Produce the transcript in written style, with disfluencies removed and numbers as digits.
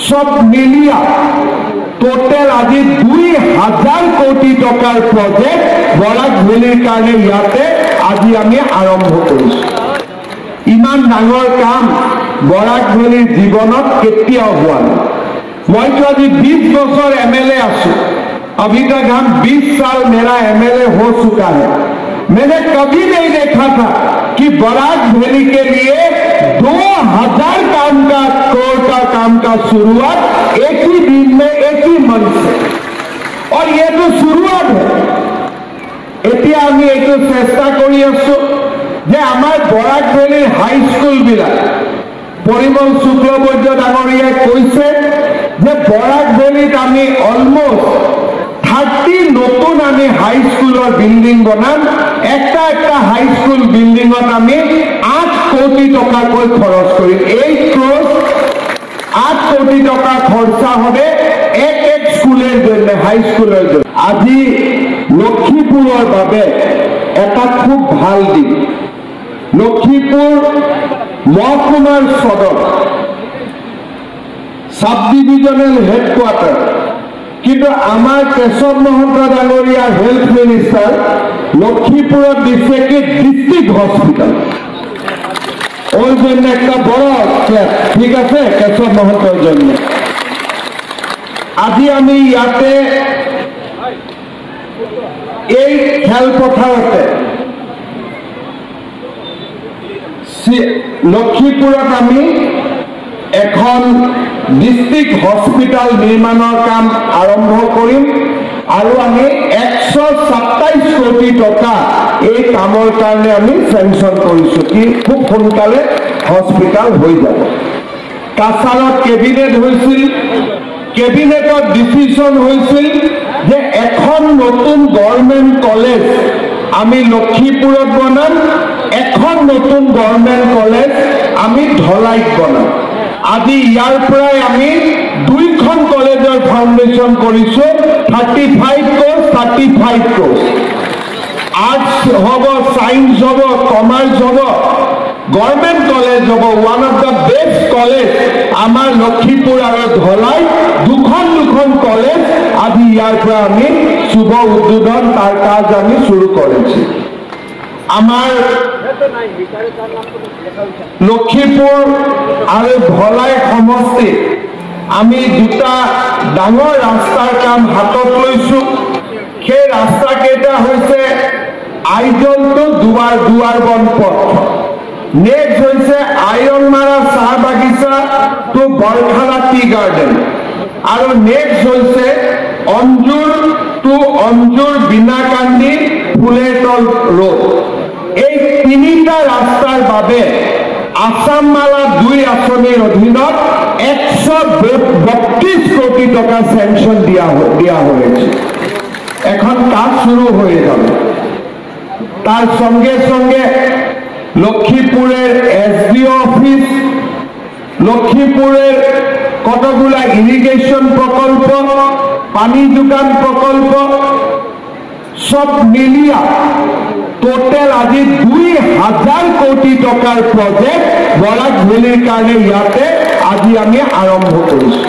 সব মিলিয়া টোটেল আজি 2000 কোটি টকাৰ প্ৰজেক্ট বৰাক ভেলীৰ কাৰণে ইয়াতে আজি আমি আৰম্ভ কৰিছো। ইমান ডাঙৰ কাম বৰাক ভেলীৰ জীৱনত কেতিয়াও হোৱা নাই। মইতো আজি 20 বছৰ MLA আছো। अभी तक हम 20 साल मेरा MLA हो चुका है। मैंने कभी नहीं देखा था कि बराक वैली के लिए 2000 करोड़ का काम का शुरुआत एक ही दिन में एक ही मंच से, और ये तो शुरुआत है। এতিয়া আমি এইটো চেষ্টা কৰি আছো যে আমাৰ বৰাক ভেলীৰ হাই স্কুল বিলাক পৰিমল শুক্লবৈদ্য ডাঙৰীয়াই কৈছে যে বৰাক ভেলীত আমি অলমোস্ট 30 নতুন আমি হাই স্কুলৰ বিল্ডিং বনাম। একটা হাই স্কুল বিল্ডিঙত আমি 8 কোটি টকাকৈ খৰচ কৰিম। 8 কোটি টকা খৰচা হবে এক স্কুলের জন্য, হাই স্কুলের জন্য। আজি লক্ষীপুরের বাবে এটা খুব ভাল দিক। লক্ষীপুর মহকুমার সদর সাব ডিভিজনাল হেডকোয়ার্টার, কিন্তু আমার কেশব মহন্ত ডাঙরিয়া হেলথ মিনিস্টার লক্ষীপুরত দিছে কি ডিস্ট্রিক্ট হসপিটাল। ওই জন্য একটা বড় স্টেপ, ঠিক আছে, কেশব মহন্তৰ জন্য। আজি আমি ইয়াতে এই খেলপথাৰতে লক্ষীপুৰত আমি এখন ডিস্ট্ৰিক্ট হসপিটাল নিৰ্মাণৰ কাম আৰম্ভ কৰিম, আৰু আমি 127 কোটি টকা এই কামৰ কাৰণে আমি চেংচন কৰিছো কি খুব সোনকালে হসপিটাল হৈ যাব। কাছাৰত কেবিনেট হৈছিল, কেবিনেটত ডিসিশন হৈছিল যে এখন নতুন গভৰ্নমেন্ট কলেজ আমি লক্ষীপুৰত বনাম, এখন নতুন গভৰ্নমেন্ট কলেজ আমি ধলাইত বনাম। আজি ইয়াৰ পৰাই আমি 2খন কলেজৰ ফাউণ্ডেশ্যন কৰিছো। 35 কোৰ্চ, আৰ্টস হ'ব, সায়েন্স হ'ব, কমাৰ্চ হ'ব, গভৰ্নমেন্ট কলেজ হ'ব। One of the best college আমাৰ লক্ষীপুৰ আৰু ধলাই, দুখন কলেজ আজি ইয়াৰ পৰা আমি শুভ উদ্বোধন তাৰ কাজ আমি শুৰু কৰেছি। আমাৰ লক্ষীপুৰ আৰ ধলাই সমষ্টি আমি দুটা ডাঙৰ ৰাস্তাৰ কাম হাতত লৈছো। সেই ৰাস্তা কেইটা হৈছে আইজল টু দুৱাৰ বন পথ, নেক্সট হৈছে আইৰণমাৰা চাহ বাগিচা টু বৰখালা টি গাৰ্ডেন, আৰু নেক্সট হৈছে অঞ্জুৰ টু অঞ্জুৰ বিনাকান্দি ফুলেতল ৰোড। এই তিনিটা ৰাস্তাৰ বাবে আসাম মালা 2 আঁচনিৰ অধীনত 132 কোটি টকা স্যাংশন দিয়া হয়েছে। এখন কাজ শুরু হয়ে যাবে। তার সঙ্গে সঙ্গে লক্ষীপুরের SDO অফিস, লক্ষীপুরের কতগুলা ইরিগেশন প্রকল্প, পানি যোগান প্রকল্প সব মিলিয়া টোটেল আজি 2000 কোটি টকাৰ প্ৰজেক্ট বৰাক ভেলীৰ কাৰণে ইয়াতে আজি আমি আৰম্ভ কৰিছো।